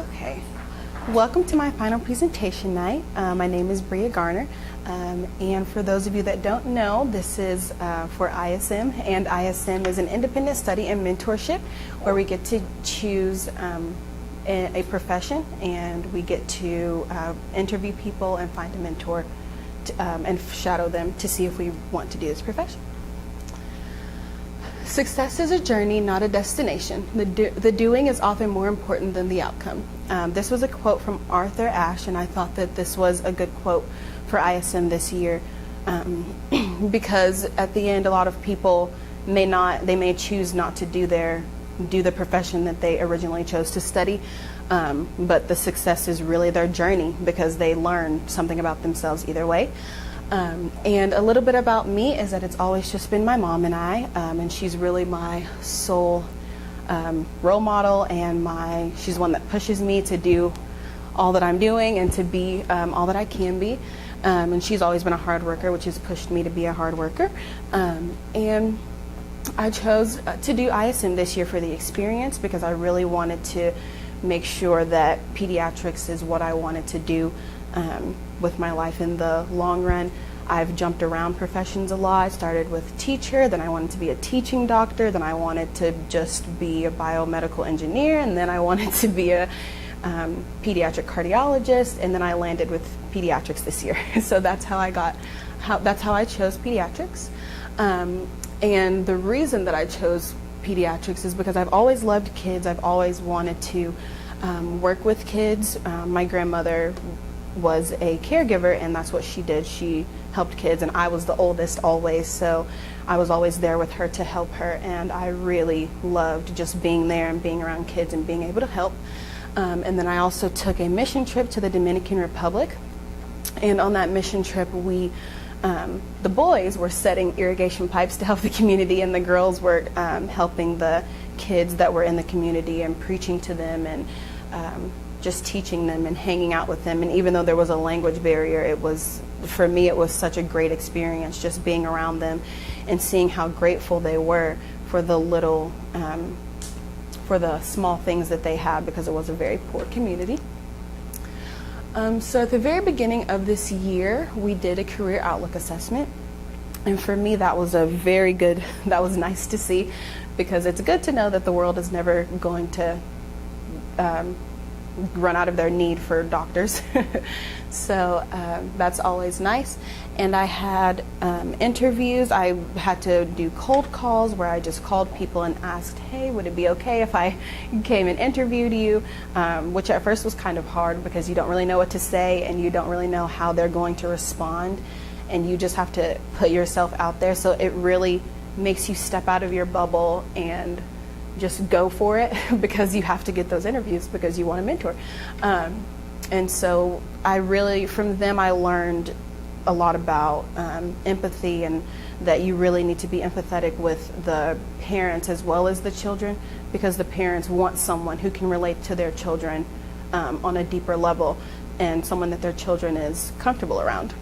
Okay, welcome to my final presentation night. My name is Bria Garner, and for those of you that don't know, this is for ISM, and ISM is an independent study and mentorship where we get to choose a profession, and we get to interview people and find a mentor and shadow them to see if we want to do this profession. Success is a journey, not a destination. The doing is often more important than the outcome. This was a quote from Arthur Ashe, and I thought that this was a good quote for ISM this year because at the end, a lot of people may choose not to do the profession that they originally chose to study, but the success is really their journey because they learn something about themselves either way. And a little bit about me is that it's always just been my mom and I, and she's really my sole role model, and she's one that pushes me to do all that I'm doing and to be all that I can be. And she's always been a hard worker, which has pushed me to be a hard worker. And I chose to do ISM this year for the experience because I really wanted to make sure that pediatrics is what I wanted to do with my life in the long run. I've jumped around professions a lot. I started with teacher, then I wanted to be a teaching doctor, then I wanted to just be a biomedical engineer, and then I wanted to be a pediatric cardiologist, and then I landed with pediatrics this year. So that's how I chose pediatrics. And the reason that I chose pediatrics is because I've always loved kids. I've always wanted to work with kids. My grandmother was a caregiver, and that's what she did. She helped kids, and I was the oldest always, so I was always there with her to help her, and I really loved just being there and being around kids and being able to help. And then I also took a mission trip to the Dominican Republic, and on that mission trip the boys were setting irrigation pipes to help the community, and the girls were helping the kids that were in the community and preaching to them and just teaching them and hanging out with them. And even though there was a language barrier, for me it was such a great experience just being around them and seeing how grateful they were for the small things that they had, because it was a very poor community. So at the very beginning of this year, we did a career outlook assessment. And for me, that was that was nice to see, because it's good to know that the world is never going to run out of their need for doctors. So that's always nice. And I had interviews. I had to do cold calls where I just called people and asked, hey, would it be okay if I came and interviewed you? Which at first was kind of hard because you don't really know what to say and you don't really know how they're going to respond, and you just have to put yourself out there. So it really makes you step out of your bubble and just go for it because you have to get those interviews because you want a mentor. And so from them I learned a lot about empathy, and that you really need to be empathetic with the parents as well as the children, because the parents want someone who can relate to their children on a deeper level, and someone that their children is comfortable around.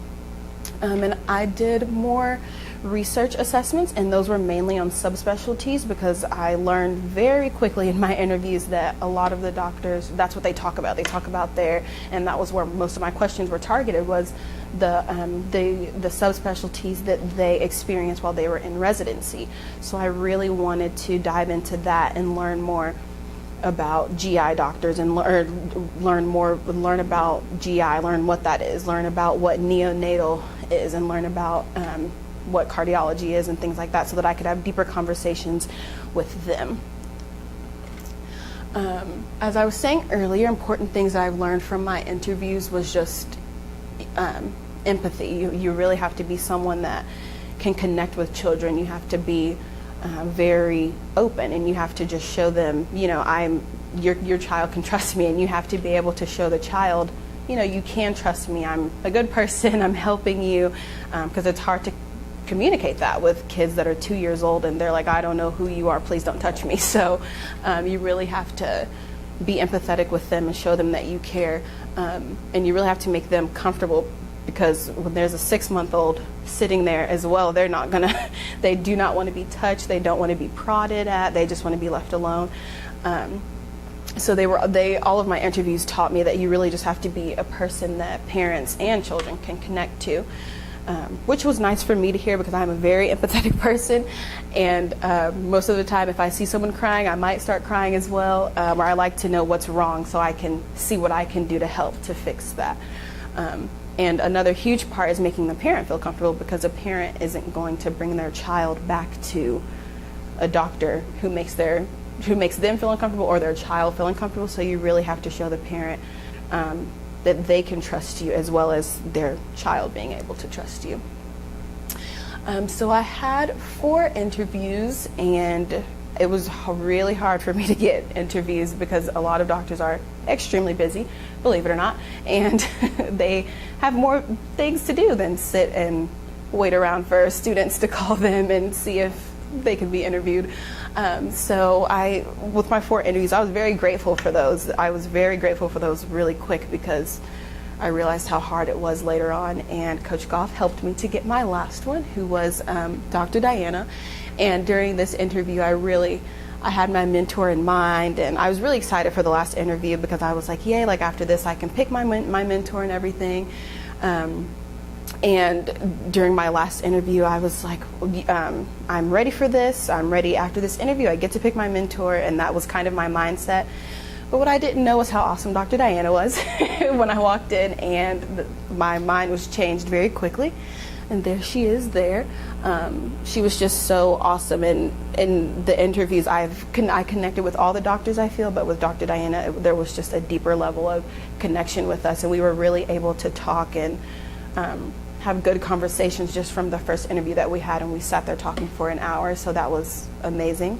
And I did more research assessments, and those were mainly on subspecialties, because I learned very quickly in my interviews that a lot of the doctors, that's what they talk about. They talk about and that was where most of my questions were targeted, was the subspecialties that they experienced while they were in residency. So I really wanted to dive into that and learn more about GI doctors and learn about GI, learn what that is, learn about what neonatal is, and learn about what cardiology is and things like that, so that I could have deeper conversations with them. As I was saying earlier, important things that I've learned from my interviews was just empathy. You really have to be someone that can connect with children. You have to be very open, and you have to just show them, your child can trust me, and you have to be able to show the child, you can trust me. I'm a good person. I'm helping you, because it's hard to communicate that with kids that are 2 years old and they're like, I don't know who you are, please don't touch me. So you really have to be empathetic with them and show them that you care, and you really have to make them comfortable, because when there's a 6-month-old sitting there as well, they do not want to be touched, they don't want to be prodded at, they just want to be left alone. So all of my interviews taught me that you really just have to be a person that parents and children can connect to, which was nice for me to hear because I'm a very empathetic person, and most of the time if I see someone crying, I might start crying as well, or I like to know what's wrong so I can see what I can do to help to fix that. And another huge part is making the parent feel comfortable, because a parent isn't going to bring their child back to a doctor who makes them feel uncomfortable or their child feel uncomfortable. So you really have to show the parent that they can trust you, as well as their child being able to trust you. So I had 4 interviews, and it was really hard for me to get interviews because a lot of doctors are extremely busy, believe it or not, and they have more things to do than sit and wait around for students to call them and see if they can be interviewed. So with my 4 interviews, I was very grateful for those. I was very grateful for those really quick, because I realized how hard it was later on, and Coach Goff helped me to get my last one, who was Dr. Diana. And during this interview, I had my mentor in mind, and I was really excited for the last interview because I was like, yay, like after this I can pick my mentor and everything. And during my last interview, I was like, I'm ready for this. I'm ready after this interview. I get to pick my mentor, and that was kind of my mindset. But what I didn't know was how awesome Dr. Diana was when I walked in, and my mind was changed very quickly. And there she is there. She was just so awesome. And in the interviews, I connected with all the doctors, I feel, but with Dr. Diana, there was just a deeper level of connection with us. And we were really able to talk and have good conversations just from the first interview that we had. And we sat there talking for an hour, so that was amazing.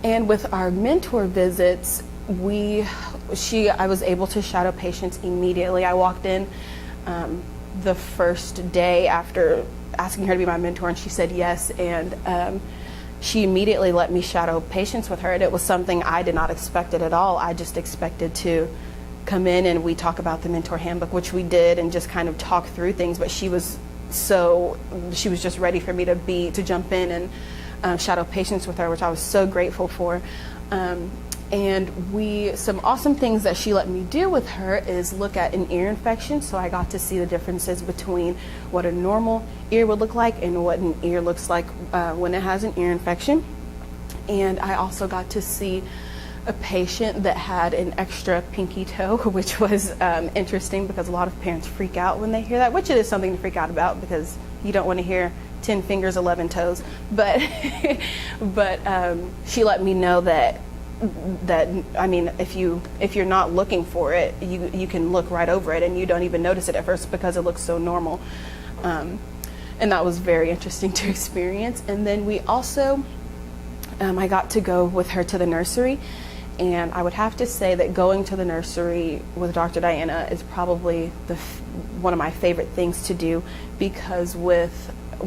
And with our mentor visits, I was able to shadow patients immediately. I walked in the first day after asking her to be my mentor, and she said yes, and she immediately let me shadow patients with her, and it was something I did not expect it at all. I just expected to come in and we talk about the mentor handbook, which we did, and just kind of talk through things, but she was just ready for me to jump in and shadow patients with her, which I was so grateful for. And some awesome things that she let me do with her is look at an ear infection. So I got to see the differences between what a normal ear would look like and what an ear looks like when it has an ear infection. And I also got to see a patient that had an extra pinky toe, which was interesting because a lot of parents freak out when they hear that, which it is something to freak out about because you don't want to hear 10 fingers, 11 toes. But she let me know that I mean, if you're not looking for it, you can look right over it and you don't even notice it at first because it looks so normal. And that was very interesting to experience. And then we also, I got to go with her to the nursery, and I would have to say that going to the nursery with Dr. Diana is probably one of my favorite things to do, because when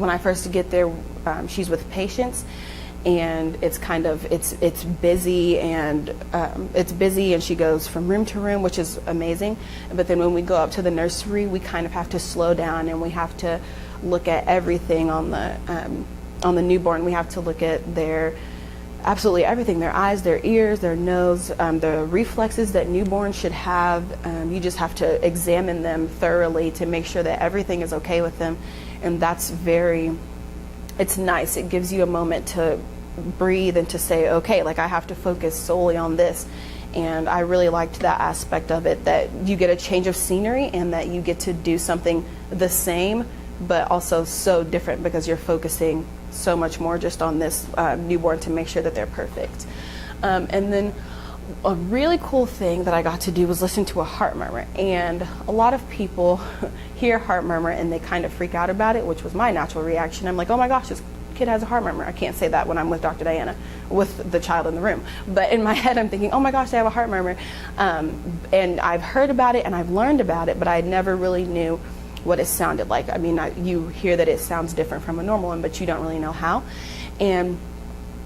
I first get there, she's with patients, and it's busy, and she goes from room to room, which is amazing. But then when we go up to the nursery, we kind of have to slow down, and we have to look at everything on the newborn. We have to look at absolutely everything: their eyes, their ears, their nose, the reflexes that newborns should have. You just have to examine them thoroughly to make sure that everything is okay with them, and it's nice. It gives you a moment to breathe and to say, okay, like I have to focus solely on this. And I really liked that aspect of it, that you get a change of scenery and that you get to do something the same, but also so different because you're focusing so much more just on this newborn to make sure that they're perfect. And then a really cool thing that I got to do was listen to a heart murmur. And a lot of people hear heart murmur and they kind of freak out about it, which was my natural reaction. I'm like, oh my gosh, this kid has a heart murmur. I can't say that when I'm with Dr. Diana, with the child in the room. But in my head, I'm thinking, oh my gosh, they have a heart murmur. And I've heard about it and I've learned about it, but I never really knew what it sounded like. I mean, you hear that it sounds different from a normal one, but you don't really know how. And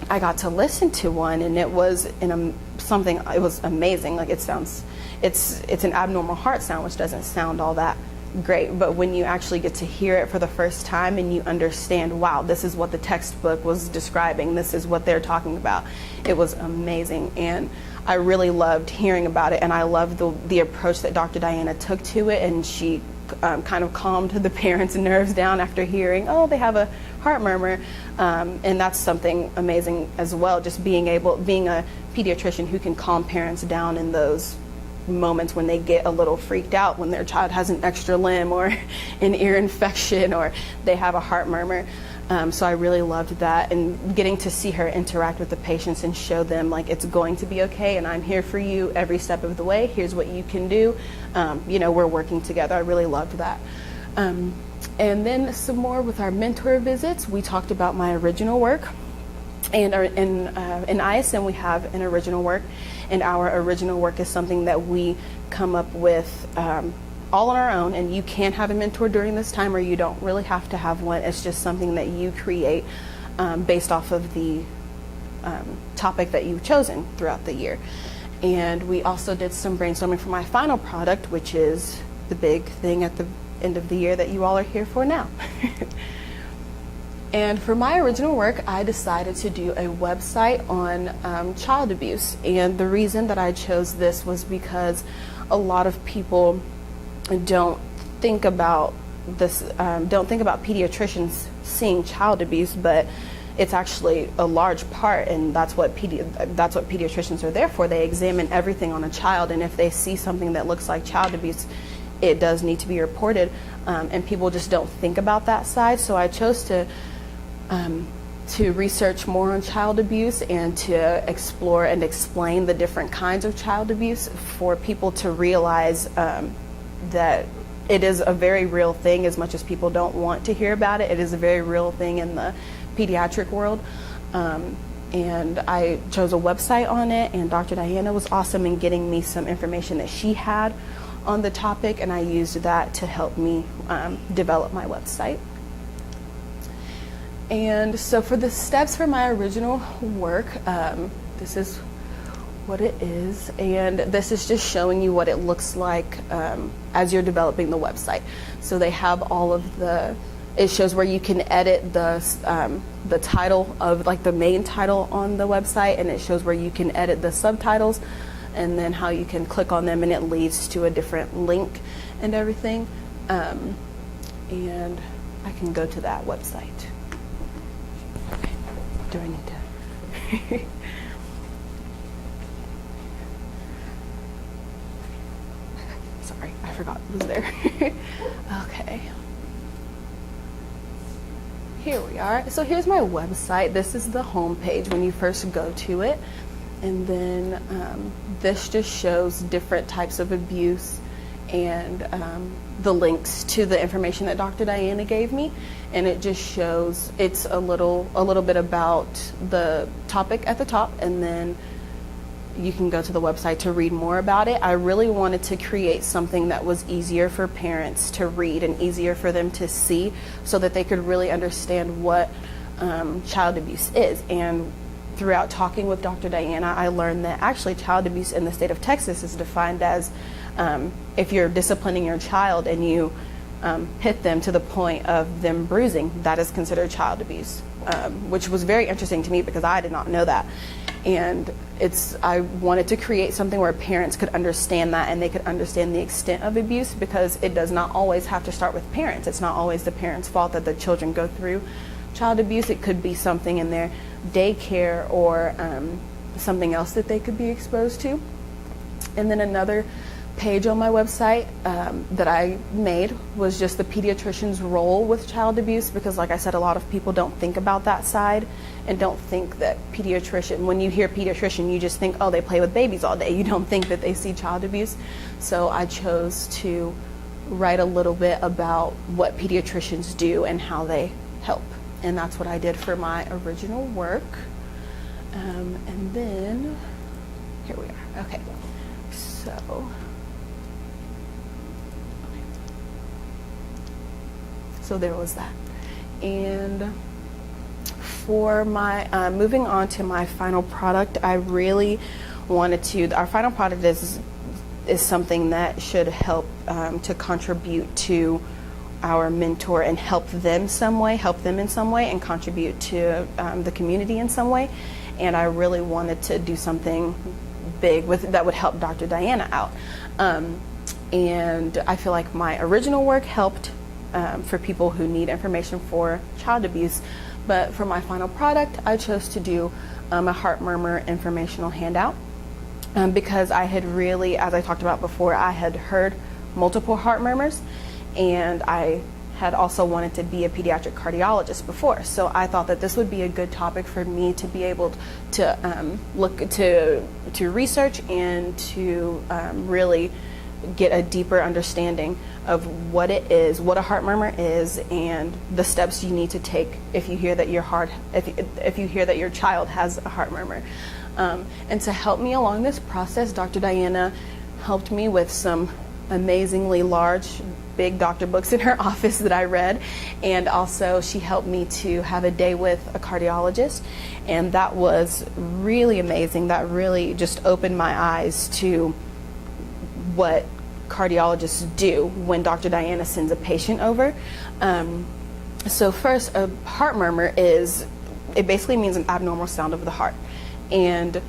I got to listen to one, and it was it was amazing. Like it's an abnormal heart sound, which doesn't sound all that great. But when you actually get to hear it for the first time and you understand, wow, this is what the textbook was describing, this is what they're talking about, it was amazing. And I really loved hearing about it, and I loved the approach that Dr. Diana took to it, and she kind of calmed the parents' nerves down after hearing, oh, they have a heart murmur, and that's something amazing as well, just being a pediatrician who can calm parents down in those moments when they get a little freaked out when their child has an extra limb or an ear infection or they have a heart murmur. So I really loved that, and getting to see her interact with the patients and show them like it's going to be okay, and I'm here for you every step of the way. Here's what you can do. We're working together. I really loved that. And then some more with our mentor visits. We talked about my original work, and in ISM we have an original work, and our original work is something that we come up with all on our own, and you can have a mentor during this time, or you don't really have to have one. It's just something that you create based off of the topic that you've chosen throughout the year. And we also did some brainstorming for my final product, which is the big thing at the end of the year that you all are here for now. And for my original work, I decided to do a website on child abuse. And the reason that I chose this was because a lot of people don't think about this, don't think about pediatricians seeing child abuse, but it's actually a large part, and that's what pediatricians are there for. They examine everything on a child, and if they see something that looks like child abuse, it does need to be reported, and people just don't think about that side. So I chose to research more on child abuse and to explore and explain the different kinds of child abuse for people to realize that it is a very real thing. As much as people don't want to hear about it, it is a very real thing in the pediatric world. And I chose a website on it, and Dr. Diana was awesome in getting me some information that she had on the topic, and I used that to help me develop my website. And so for the steps for my original work, this is what it is, and this is just showing you what it looks like as you're developing the website. So they have all of it shows where you can edit the title of, like, the main title on the website, and it shows where you can edit the subtitles, and then how you can click on them and it leads to a different link and everything. And I can go to that website. Okay. Do I need to? Sorry, I forgot it was there. Okay. Here we are. So here's my website. This is the home page when you first go to it. And then this just shows different types of abuse and the links to the information that Dr. Diana gave me. And it just shows, it's a little bit about the topic at the top, and then you can go to the website to read more about it. I really wanted to create something that was easier for parents to read and easier for them to see, so that they could really understand what child abuse is. And throughout talking with Dr. Diana, I learned that actually child abuse in the state of Texas is defined as if you're disciplining your child and you hit them to the point of them bruising, that is considered child abuse, which was very interesting to me because I did not know that. And I wanted to create something where parents could understand that, and they could understand the extent of abuse, because it does not always have to start with parents. It's not always the parents' fault that the children go through child abuse. It could be something in their daycare or something else that they could be exposed to. And then another page on my website that I made was just the pediatrician's role with child abuse, because like I said, a lot of people don't think about that side and don't think that when you hear pediatrician, you just think, oh, they play with babies all day. You don't think that they see child abuse. So I chose to write a little bit about what pediatricians do and how they help. And that's what I did for my original work. And then, here we are. Okay, so there was that. And for my, moving on to my final product, I really wanted to, our final product is is something that should help to contribute to our mentor and help them in some way, and contribute to the community in some way. And I really wanted to do something big that would help Dr. Diana out. And I feel like my original work helped for people who need information for child abuse. But for my final product, I chose to do a heart murmur informational handout because I had really, as I talked about before, I had heard multiple heart murmurs, and I had also wanted to be a pediatric cardiologist before. So I thought that this would be a good topic for me to be able to look to research and to really get a deeper understanding of what it is, what a heart murmur is, and the steps you need to take if you hear that if you hear that your child has a heart murmur. And to help me along this process, Dr. Diana helped me with some amazingly large, big doctor books in her office that I read, and also she helped me to have a day with a cardiologist, and that was really amazing. That really just opened my eyes to what cardiologists do when Dr. Diana sends a patient over. So first, a heart murmur it basically means an abnormal sound of the heart, and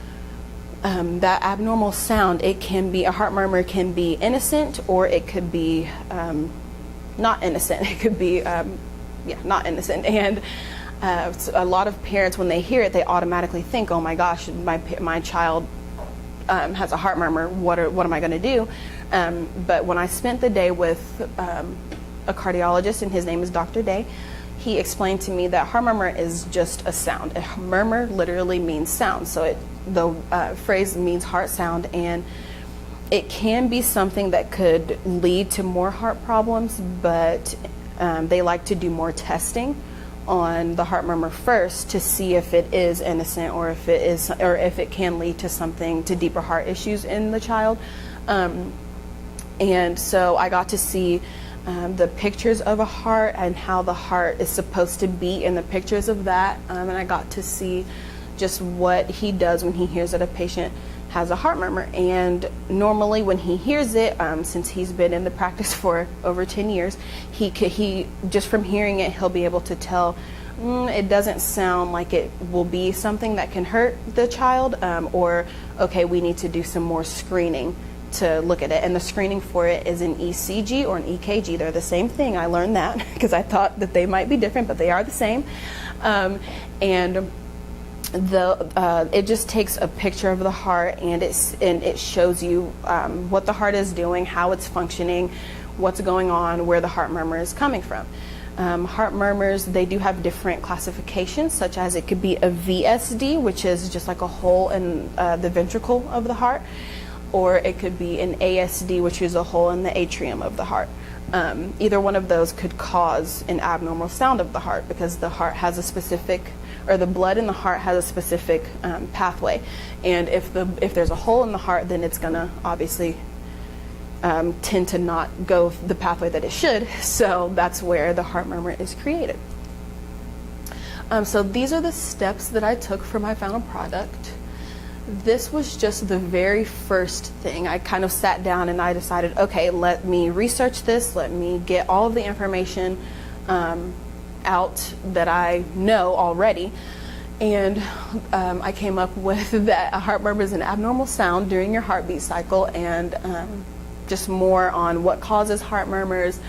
that abnormal sound, a heart murmur can be innocent, or it could be not innocent. It could be not innocent. And so a lot of parents, when they hear it, they automatically think, oh my gosh, my child has a heart murmur. What am I going to do? But when I spent the day with a cardiologist, and his name is Dr. Day, he explained to me that heart murmur is just a sound. A murmur literally means sound. So the phrase means heart sound, and it can be something that could lead to more heart problems, but they like to do more testing on the heart murmur first to see if it is innocent, or if it can lead to deeper heart issues in the child. And so I got to see the pictures of a heart and how the heart is supposed to beat in the pictures of that, and I got to see just what he does when he hears that a patient has a heart murmur. And normally when he hears it, since he's been in the practice for over 10 years, he just from hearing it, he'll be able to tell it doesn't sound like it will be something that can hurt the child, or okay, we need to do some more screening to look at it. And the screening for it is an ECG or an EKG. They're the same thing. I learned that because I thought that they might be different, but they are the same. And it just takes a picture of the heart, and it shows you what the heart is doing, how it's functioning, what's going on, where the heart murmur is coming from. Heart murmurs, they do have different classifications, such as it could be a VSD, which is just like a hole in the ventricle of the heart, or it could be an ASD, which is a hole in the atrium of the heart. Either one of those could cause an abnormal sound of the heart, because the heart has the blood in the heart has a specific pathway, and if there's a hole in the heart, then it's going to obviously tend to not go the pathway that it should. So that's where the heart murmur is created. So these are the steps that I took for my final product. This was just the very first thing. I kind of sat down and I decided, okay, let me research this, let me get all of the information out that I know already. And I came up with that a heart murmur is an abnormal sound during your heartbeat cycle, and just more on what causes heart murmurs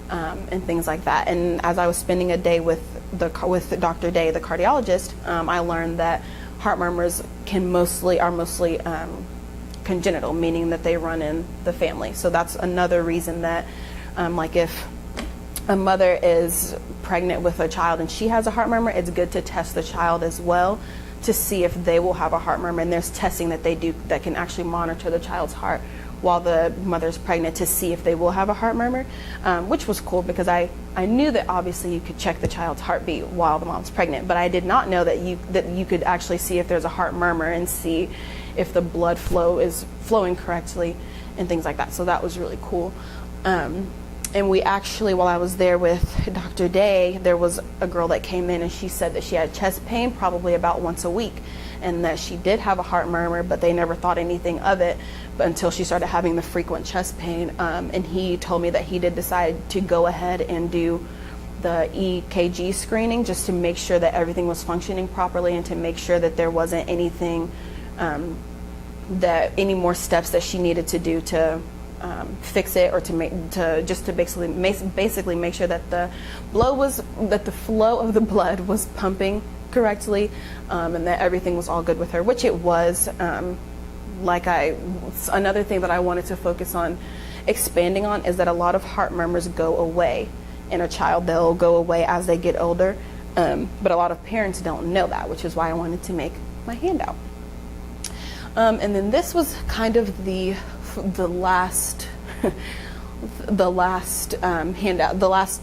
and things like that. And as I was spending a day with Dr. Day, the cardiologist, I learned that heart murmurs are mostly congenital, meaning that they run in the family. So that's another reason that, like if a mother is pregnant with a child and she has a heart murmur, it's good to test the child as well to see if they will have a heart murmur. And there's testing that they do that can actually monitor the child's heart while the mother's pregnant to see if they will have a heart murmur, which was cool because I knew that obviously you could check the child's heartbeat while the mom's pregnant, but I did not know that you could actually see if there's a heart murmur and see if the blood flow is flowing correctly and things like that. So that was really cool. And we actually, while I was there with Dr. Day, there was a girl that came in and she said that she had chest pain probably about once a week. and that she did have a heart murmur, but they never thought anything of it until she started having the frequent chest pain. And he told me that he did decide to go ahead and do the EKG screening just to make sure that everything was functioning properly and to make sure that there wasn't anything, that any more steps that she needed to do to fix it, or to basically make sure that the flow of the blood was pumping correctly, and that everything was all good with her, which it was. Another thing that I wanted to focus on expanding on is that a lot of heart murmurs go away in a child. They'll go away as they get older, but a lot of parents don't know that, which is why I wanted to make my handout. And then this was kind of the last handout, the last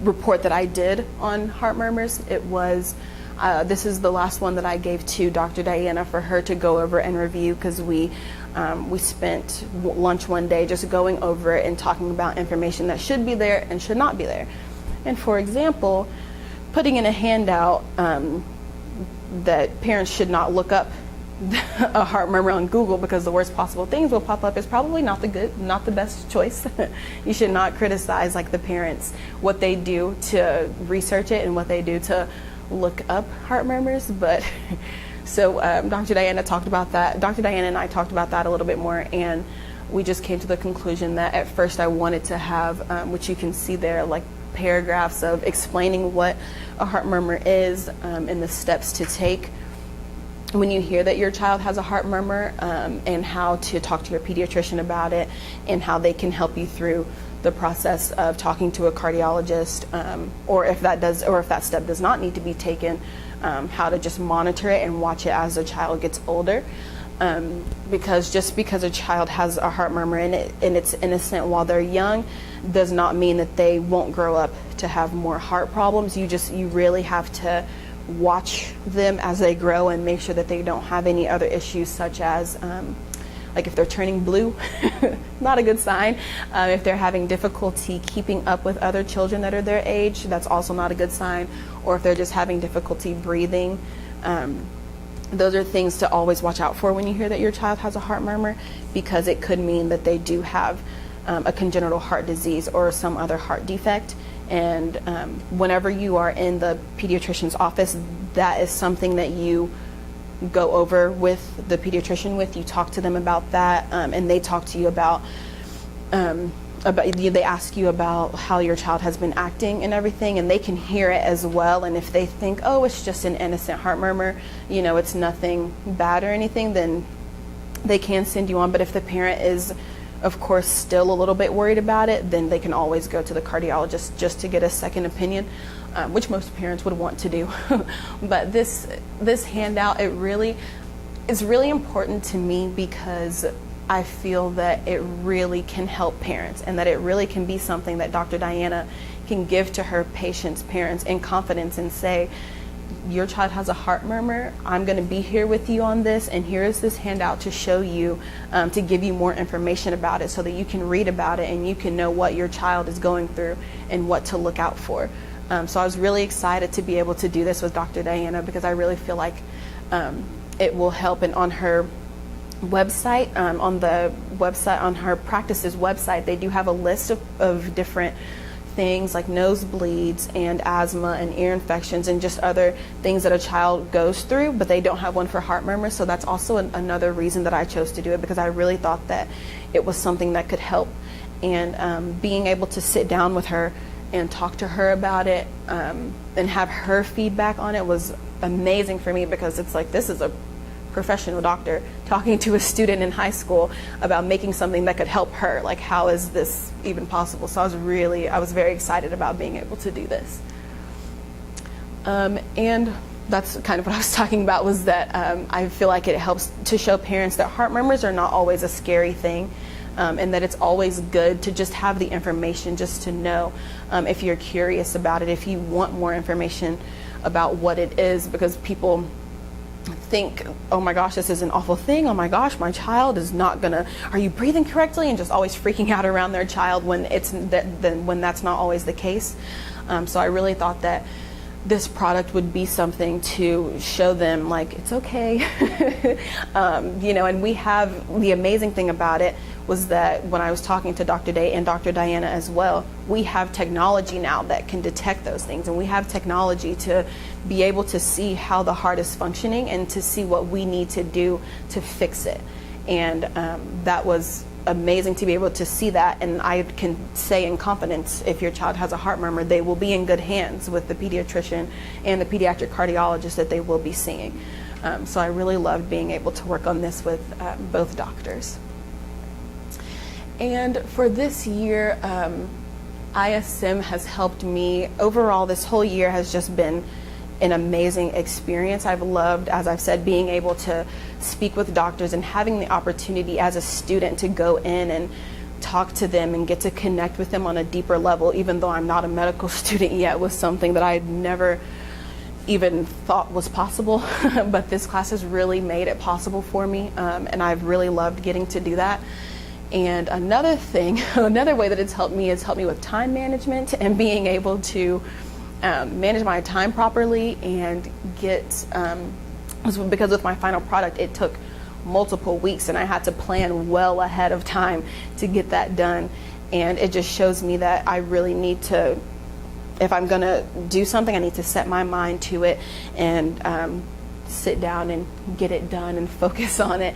report that I did on heart murmurs. It was this is the last one that I gave to Dr. Diana for her to go over and review, because we spent lunch one day just going over it and talking about information that should be there and should not be there. And for example, putting in a handout that parents should not look up a heart murmur on Google because the worst possible things will pop up is probably not the best choice. You should not criticize the parents, what they do to research it and what they do to look up heart murmurs. But so Dr. Diana and I talked about that a little bit more, and we just came to the conclusion that at first I wanted to have, which you can see there, paragraphs of explaining what a heart murmur is, and the steps to take when you hear that your child has a heart murmur, and how to talk to your pediatrician about it, and how they can help you through the process of talking to a cardiologist, or if that step does not need to be taken, how to just monitor it and watch it as the child gets older. Because just because a child has a heart murmur and it's innocent while they're young does not mean that they won't grow up to have more heart problems. You really have to watch them as they grow and make sure that they don't have any other issues, such as if they're turning blue, not a good sign. If they're having difficulty keeping up with other children that are their age, that's also not a good sign. Or if they're just having difficulty breathing. Those are things to always watch out for when you hear that your child has a heart murmur, because it could mean that they do have a congenital heart disease or some other heart defect. And whenever you are in the pediatrician's office, that is something that you go over with the pediatrician with. You talk to them about that, and they talk to you about they ask you about how your child has been acting and everything, and they can hear it as well. And if they think, oh, it's just an innocent heart murmur, it's nothing bad or anything, then they can send you on. But if the parent is, of course, still a little bit worried about it, then they can always go to the cardiologist just to get a second opinion, which most parents would want to do. But this handout, is really important to me, because I feel that it really can help parents, and that it really can be something that Dr. Diana can give to her patients' parents in confidence and say, your child has a heart murmur, I'm going to be here with you on this, and here is this handout to show you, to give you more information about it so that you can read about it and you can know what your child is going through and what to look out for. So I was really excited to be able to do this with Dr. Diana, because I really feel like it will help. And on her website, on her practice's website, they do have a list of different things like nosebleeds and asthma and ear infections and just other things that a child goes through, but they don't have one for heart murmurs. So that's also another reason that I chose to do it, because I really thought that it was something that could help. And being able to sit down with her and talk to her about it, and have her feedback on it was amazing for me, because it's like, this is a professional doctor talking to a student in high school about making something that could help her. Like, how is this even possible? So I was very excited about being able to do this. And that's kind of what I was talking about, was that I feel like it helps to show parents that heart murmurs are not always a scary thing, and that it's always good to just have the information, just to know, if you're curious about it, if you want more information about what it is, because people think, oh my gosh, this is an awful thing, oh my gosh, my child is not gonna, are you breathing correctly, and just always freaking out around their child when that's not always the case. So I really thought that this product would be something to show them like it's okay. And we have, the amazing thing about it was that when I was talking to Dr. Day and Dr. Diana as well, we have technology now that can detect those things, and we have technology to be able to see how the heart is functioning and to see what we need to do to fix it. And that was amazing to be able to see that, and I can say in confidence, if your child has a heart murmur, they will be in good hands with the pediatrician and the pediatric cardiologist that they will be seeing. So I really loved being able to work on this with both doctors. And for this year, ISM has helped me. Overall, this whole year has just been an amazing experience. I've loved, as I've said, being able to speak with doctors and having the opportunity as a student to go in and talk to them and get to connect with them on a deeper level, even though I'm not a medical student yet, was something that I had never even thought was possible. But this class has really made it possible for me, and I've really loved getting to do that. And another thing, another way that it's helped me is helped me with time management and being able to manage my time properly and get, because with my final product, it took multiple weeks and I had to plan well ahead of time to get that done. And it just shows me that I really need to, if I'm gonna do something, I need to set my mind to it and sit down and get it done and focus on it.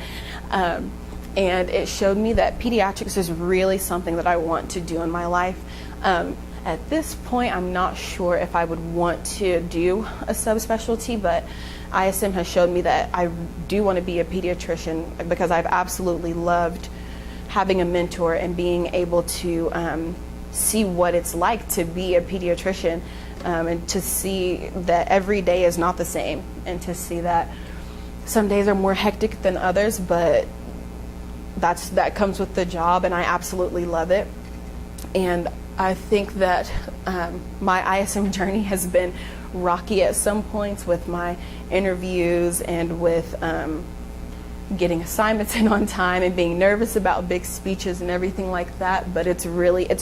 And it showed me that pediatrics is really something that I want to do in my life. At this point, I'm not sure if I would want to do a subspecialty, but ISM has showed me that I do want to be a pediatrician, because I've absolutely loved having a mentor and being able to see what it's like to be a pediatrician, and to see that every day is not the same, and to see that some days are more hectic than others, but that comes with the job, and I absolutely love it. And I think that my ISM journey has been rocky at some points with my interviews and with getting assignments in on time and being nervous about big speeches and everything like that. But it's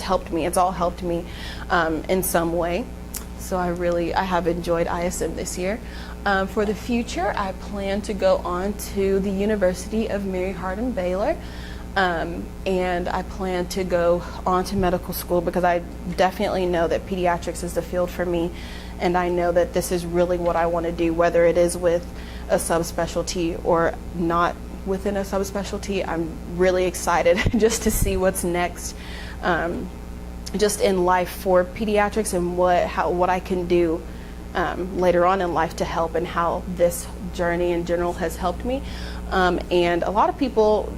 helped me. It's all helped me in some way. So I have enjoyed ISM this year. For the future, I plan to go on to the University of Mary Hardin Baylor. And I plan to go on to medical school, because I definitely know that pediatrics is the field for me, and I know that this is really what I want to do, whether it is with a subspecialty or not within a subspecialty. I'm really excited just to see what's next, just in life for pediatrics, and what I can do later on in life to help, and how this journey in general has helped me. And a lot of people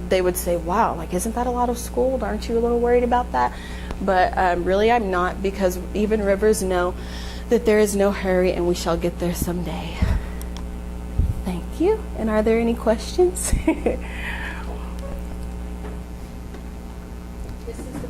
they would say, wow, like, isn't that a lot of school? Aren't you a little worried about that? But really I'm not, because even rivers know that there is no hurry, and we shall get there someday. Thank you. And are there any questions? This is the